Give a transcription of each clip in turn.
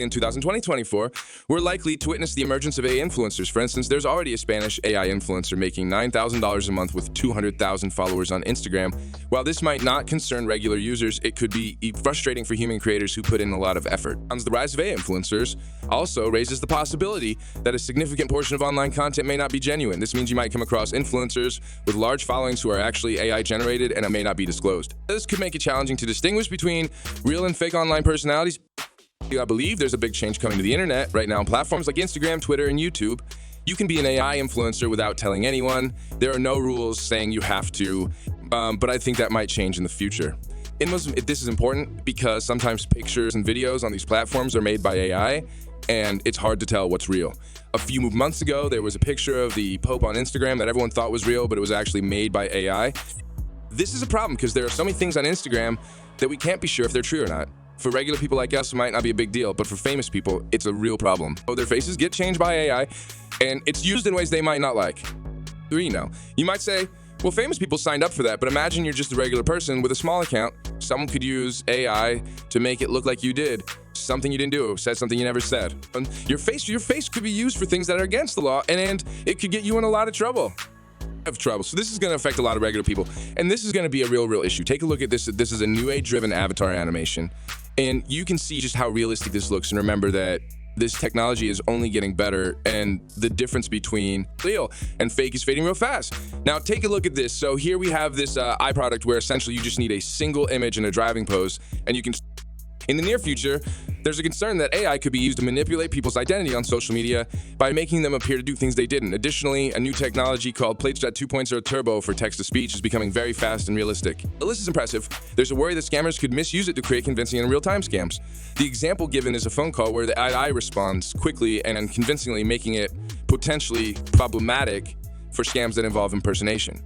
In 2024, we're likely to witness the emergence of AI influencers. For instance, there's already a Spanish AI influencer making $9,000 a month with 200,000 followers on Instagram. While this might not concern regular users, it could be frustrating for human creators who put in a lot of effort. The rise of AI influencers also raises the possibility that a significant portion of online content may not be genuine. This means you might come across influencers with large followings who are actually AI generated and it may not be disclosed. This could make it challenging to distinguish between real and fake online personalities. I believe there's a big change coming to the internet right now on platforms like Instagram, Twitter, and YouTube. You can be an AI influencer without telling anyone. There are no rules saying you have to, but I think that might change in the future. This is important because sometimes pictures and videos on these platforms are made by AI, and it's hard to tell what's real. A few months ago, there was a picture of the Pope on Instagram that everyone thought was real, but it was actually made by AI. This is a problem because there are so many things on Instagram that we can't be sure if they're true or not. For regular people like us, it might not be a big deal, but for famous people, it's a real problem. So their faces get changed by AI, and it's used in ways they might not like. You might say, well, famous people signed up for that, but imagine you're just a regular person with a small account. Someone could use AI to make it look like you did something you didn't do, said something you never said. And your face could be used for things that are against the law, and it could get you in a lot of trouble. So this is going to affect a lot of regular people, and this is going to be a real issue. Take a look at this. This is a new age-driven avatar animation, and you can see just how realistic this looks. And remember that this technology is only getting better, and the difference between real and fake is fading real fast. Now take a look at this. So here we have this eye product where essentially you just need a single image in a driving pose, and you can. In the near future, there's a concern that AI could be used to manipulate people's identity on social media by making them appear to do things they didn't. Additionally, a new technology called PlateJet 2.0 Turbo for text-to-speech is becoming very fast and realistic. The list is impressive. There's a worry that scammers could misuse it to create convincing and real-time scams. The example given is a phone call where the AI responds quickly and convincingly, making it potentially problematic for scams that involve impersonation.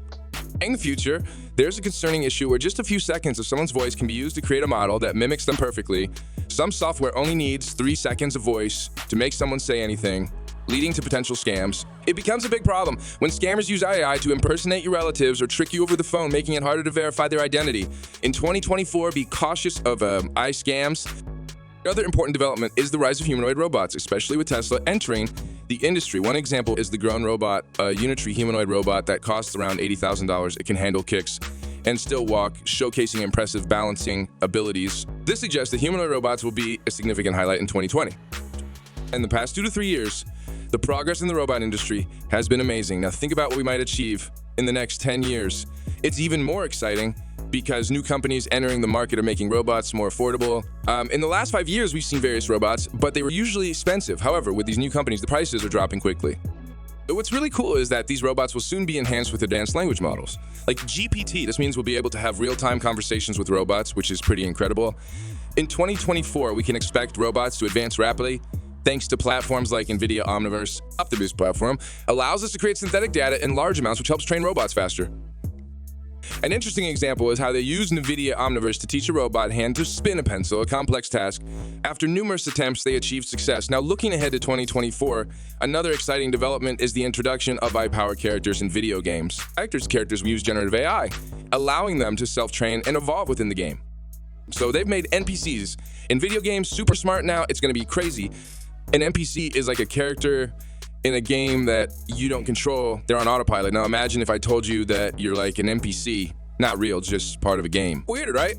In the future, there's a concerning issue where just a few seconds of someone's voice can be used to create a model that mimics them perfectly. Some software only needs 3 seconds of voice to make someone say anything, leading to potential scams. It becomes a big problem when scammers use AI to impersonate your relatives or trick you over the phone, making it harder to verify their identity. In 2024, be cautious of AI scams. Another important development is the rise of humanoid robots, especially with Tesla entering the industry. One example is the Grown robot, a Unitree humanoid robot that costs around $80,000. It can handle kicks and still walk, showcasing impressive balancing abilities. This suggests that humanoid robots will be a significant highlight in 2020. In the past 2 to 3 years, the progress in the robot industry has been amazing. Now think about what we might achieve in the next 10 years. It's even more exciting because new companies entering the market are making robots more affordable. In the last 5 years, we've seen various robots, but they were usually expensive. However, with these new companies, the prices are dropping quickly. But what's really cool is that these robots will soon be enhanced with advanced language models. Like GPT, this means we'll be able to have real-time conversations with robots, which is pretty incredible. In 2024, we can expect robots to advance rapidly, thanks to platforms like NVIDIA Omniverse. Optimus platform allows us to create synthetic data in large amounts, which helps train robots faster. An interesting example is how they used NVIDIA Omniverse to teach a robot hand to spin a pencil, a complex task. After numerous attempts, they achieved success. Now, looking ahead to 2024, another exciting development is the introduction of AI-powered characters in video games. Characters will use generative AI, allowing them to self-train and evolve within the game. So they've made NPCs in video games super smart now. It's going to be crazy. An NPC is like a character in a game that you don't control. They're on autopilot. Now imagine if I told you that you're like an NPC, not real, just part of a game. Weird, right?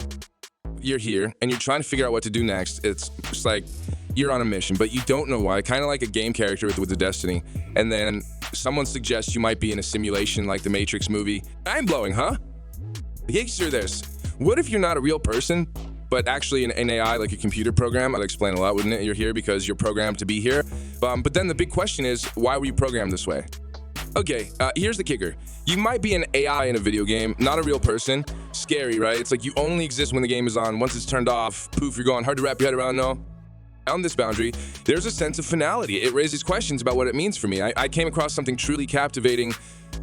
You're here and you're trying to figure out what to do next. It's just like you're on a mission, but you don't know why. Kind of like a game character with a destiny. And then someone suggests you might be in a simulation like the Matrix movie. I'm blowing, huh? Picture this. What if you're not a real person, but actually an AI, like a computer program? I'd explain a lot, wouldn't it? You're here because you're programmed to be here. But then the big question is, why were you programmed this way? Okay, here's the kicker. You might be an AI in a video game, not a real person. Scary, right? It's like you only exist when the game is on. Once it's turned off, poof, you're gone. Hard to wrap your head around, no? On this boundary, there's a sense of finality. It raises questions about what it means for me. I came across something truly captivating.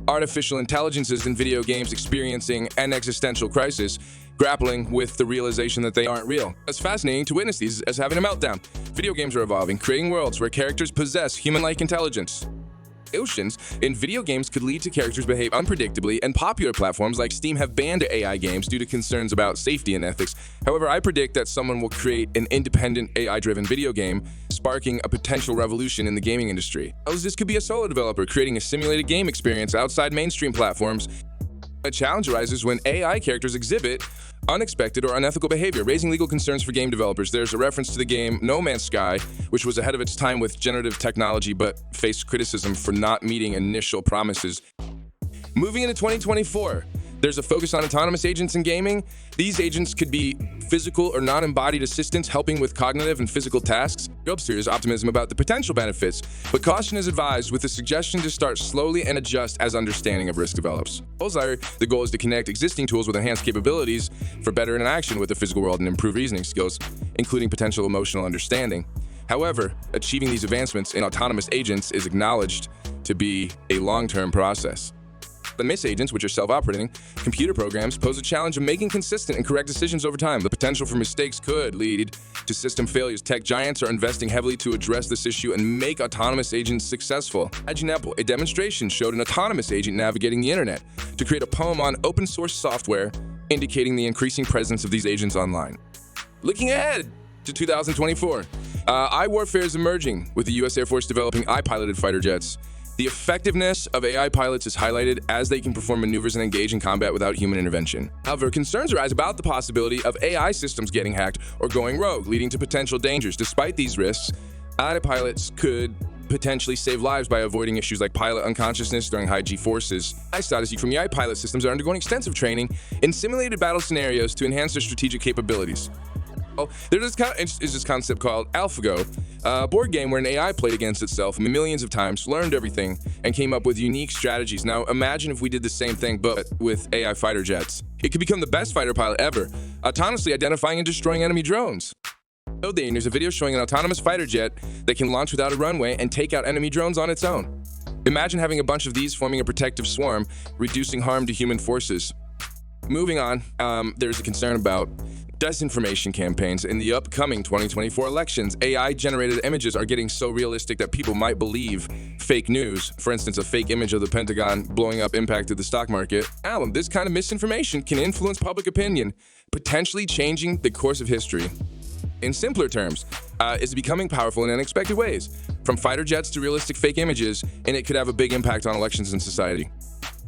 Artificial intelligences in video games experiencing an existential crisis, grappling with the realization that they aren't real. It's fascinating to witness these as having a meltdown. Video games are evolving, creating worlds where characters possess human-like intelligence. oceans in video games could lead to characters behave unpredictably, and popular platforms like Steam have banned AI games due to concerns about safety and ethics. However, I predict that someone will create an independent AI-driven video game, sparking a potential revolution in the gaming industry. This could be a solo developer creating a simulated game experience outside mainstream platforms. A challenge arises when AI characters exhibit unexpected or unethical behavior, raising legal concerns for game developers. There's a reference to the game No Man's Sky, which was ahead of its time with generative technology but faced criticism for not meeting initial promises. Moving into 2024, there's a focus on autonomous agents in gaming. These agents could be physical or non-embodied assistants helping with cognitive and physical tasks. There's optimism about the potential benefits, but caution is advised with a suggestion to start slowly and adjust as understanding of risk develops. The goal is to connect existing tools with enhanced capabilities for better interaction with the physical world and improve reasoning skills, including potential emotional understanding. However, achieving these advancements in autonomous agents is acknowledged to be a long-term process. The MIS agents, which are self-operating computer programs, pose a challenge of making consistent and correct decisions over time. The potential for mistakes could lead to system failures. Tech giants are investing heavily to address this issue and make autonomous agents successful. As an example, a demonstration showed an autonomous agent navigating the internet to create a poem on open-source software, indicating the increasing presence of these agents online. Looking ahead to 2024, iWarfare is emerging, with the U.S. Air Force developing eye-piloted fighter jets. The effectiveness of AI pilots is highlighted as they can perform maneuvers and engage in combat without human intervention. However, concerns arise about the possibility of AI systems getting hacked or going rogue, leading to potential dangers. Despite these risks, AI pilots could potentially save lives by avoiding issues like pilot unconsciousness during high G-forces. Strategy from AI pilot systems are undergoing extensive training in simulated battle scenarios to enhance their strategic capabilities. There's this concept called AlphaGo, a board game where an AI played against itself millions of times, learned everything, and came up with unique strategies. Now, imagine if we did the same thing, but with AI fighter jets. It could become the best fighter pilot ever, autonomously identifying and destroying enemy drones. There's a video showing an autonomous fighter jet that can launch without a runway and take out enemy drones on its own. Imagine having a bunch of these forming a protective swarm, reducing harm to human forces. Moving on, there's a concern about disinformation campaigns. In the upcoming 2024 elections, AI-generated images are getting so realistic that people might believe fake news. For instance, a fake image of the Pentagon blowing up impacted the stock market. This kind of misinformation can influence public opinion, potentially changing the course of history. In simpler terms, it's becoming powerful in unexpected ways, from fighter jets to realistic fake images, and it could have a big impact on elections and society.